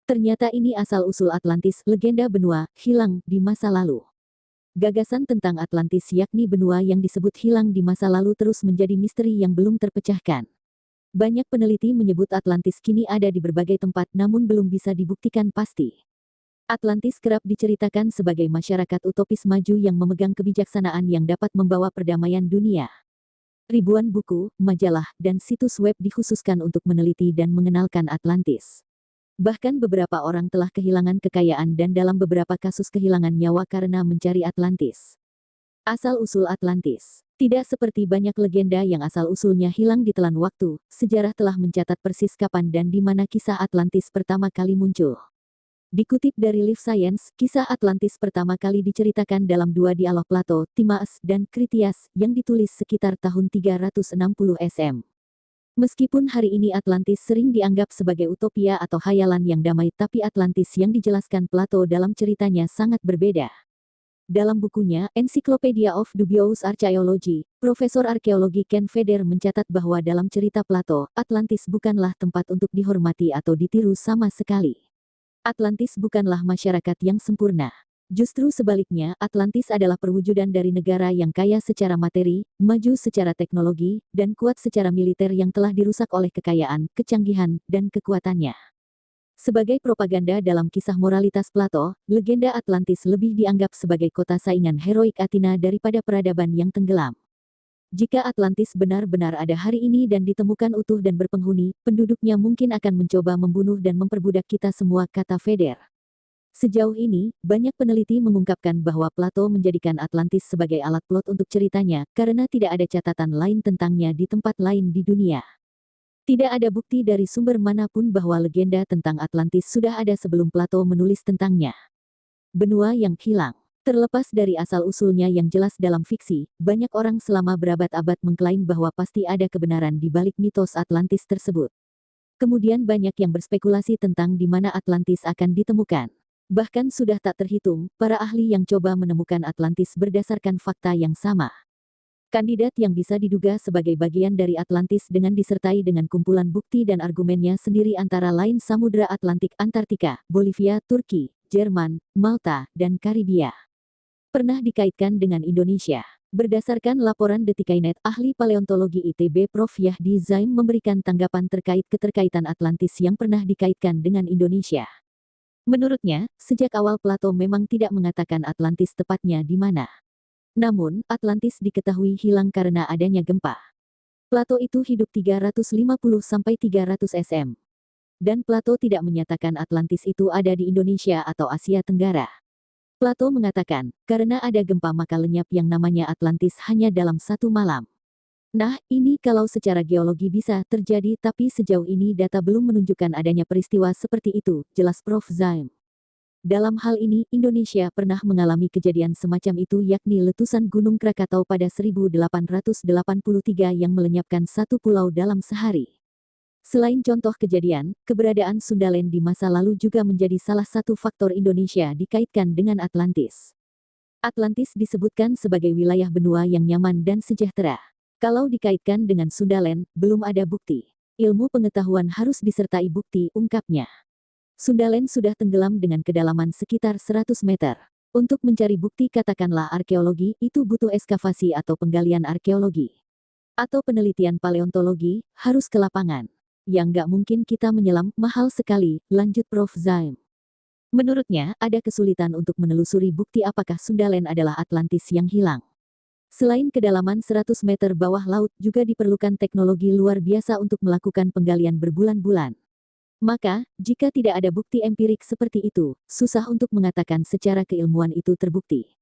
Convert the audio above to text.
Ternyata ini asal-usul Atlantis, legenda benua, hilang di masa lalu. Gagasan tentang Atlantis yakni benua yang disebut hilang di masa lalu terus menjadi misteri yang belum terpecahkan. Banyak peneliti menyebut Atlantis kini ada di berbagai tempat namun belum bisa dibuktikan pasti. Atlantis kerap diceritakan sebagai masyarakat utopis maju yang memegang kebijaksanaan yang dapat membawa perdamaian dunia. Ribuan buku, majalah, dan situs web dikhususkan untuk meneliti dan mengenalkan Atlantis. Bahkan beberapa orang telah kehilangan kekayaan dan dalam beberapa kasus kehilangan nyawa karena mencari Atlantis. Asal-usul Atlantis. Tidak seperti banyak legenda yang asal-usulnya hilang ditelan waktu, sejarah telah mencatat persis kapan dan di mana kisah Atlantis pertama kali muncul. Dikutip dari Life Science, kisah Atlantis pertama kali diceritakan dalam dua dialog Plato, Timaeus, dan Critias, yang ditulis sekitar tahun 360 SM. Meskipun hari ini Atlantis sering dianggap sebagai utopia atau khayalan yang damai, tapi Atlantis yang dijelaskan Plato dalam ceritanya sangat berbeda. Dalam bukunya, Encyclopedia of Dubious Archaeology, Profesor Arkeologi Ken Feder mencatat bahwa dalam cerita Plato, Atlantis bukanlah tempat untuk dihormati atau ditiru sama sekali. Atlantis bukanlah masyarakat yang sempurna. Justru sebaliknya, Atlantis adalah perwujudan dari negara yang kaya secara materi, maju secara teknologi, dan kuat secara militer yang telah dirusak oleh kekayaan, kecanggihan, dan kekuatannya. Sebagai propaganda dalam kisah moralitas Plato, legenda Atlantis lebih dianggap sebagai kota saingan heroik Athena daripada peradaban yang tenggelam. Jika Atlantis benar-benar ada hari ini dan ditemukan utuh dan berpenghuni, penduduknya mungkin akan mencoba membunuh dan memperbudak kita semua, kata Feder. Sejauh ini, banyak peneliti mengungkapkan bahwa Plato menjadikan Atlantis sebagai alat plot untuk ceritanya, karena tidak ada catatan lain tentangnya di tempat lain di dunia. Tidak ada bukti dari sumber manapun bahwa legenda tentang Atlantis sudah ada sebelum Plato menulis tentangnya. Benua yang hilang. Terlepas dari asal-usulnya yang jelas dalam fiksi, banyak orang selama berabad-abad mengklaim bahwa pasti ada kebenaran di balik mitos Atlantis tersebut. Kemudian banyak yang berspekulasi tentang di mana Atlantis akan ditemukan. Bahkan sudah tak terhitung, para ahli yang coba menemukan Atlantis berdasarkan fakta yang sama. Kandidat yang bisa diduga sebagai bagian dari Atlantis dengan disertai dengan kumpulan bukti dan argumennya sendiri antara lain Samudra Atlantik, Antartika, Bolivia, Turki, Jerman, Malta, dan Karibia. Pernah dikaitkan dengan Indonesia. Berdasarkan laporan Detikainet, ahli paleontologi ITB Prof. Yahdi Zaim memberikan tanggapan terkait keterkaitan Atlantis yang pernah dikaitkan dengan Indonesia. Menurutnya, sejak awal Plato memang tidak mengatakan Atlantis tepatnya di mana. Namun, Atlantis diketahui hilang karena adanya gempa. Plato itu hidup 350–300 SM. Dan Plato tidak menyatakan Atlantis itu ada di Indonesia atau Asia Tenggara. Plato mengatakan, karena ada gempa maka lenyap yang namanya Atlantis hanya dalam satu malam. Nah, ini kalau secara geologi bisa terjadi, tapi sejauh ini data belum menunjukkan adanya peristiwa seperti itu, jelas Prof. Zaim. Dalam hal ini, Indonesia pernah mengalami kejadian semacam itu yakni letusan Gunung Krakatau pada 1883 yang melenyapkan satu pulau dalam sehari. Selain contoh kejadian, keberadaan Sundaland di masa lalu juga menjadi salah satu faktor Indonesia dikaitkan dengan Atlantis. Atlantis disebutkan sebagai wilayah benua yang nyaman dan sejahtera. Kalau dikaitkan dengan Sundaland, belum ada bukti. Ilmu pengetahuan harus disertai bukti, ungkapnya. Sundaland sudah tenggelam dengan kedalaman sekitar 100 meter. Untuk mencari bukti katakanlah arkeologi, itu butuh ekskavasi atau penggalian arkeologi. Atau penelitian paleontologi, harus ke lapangan. Yang nggak mungkin kita menyelam, mahal sekali, lanjut Prof. Zaim. Menurutnya, ada kesulitan untuk menelusuri bukti apakah Sundaland adalah Atlantis yang hilang. Selain kedalaman 100 meter bawah laut, juga diperlukan teknologi luar biasa untuk melakukan penggalian berbulan-bulan. Maka, jika tidak ada bukti empirik seperti itu, susah untuk mengatakan secara keilmuan itu terbukti.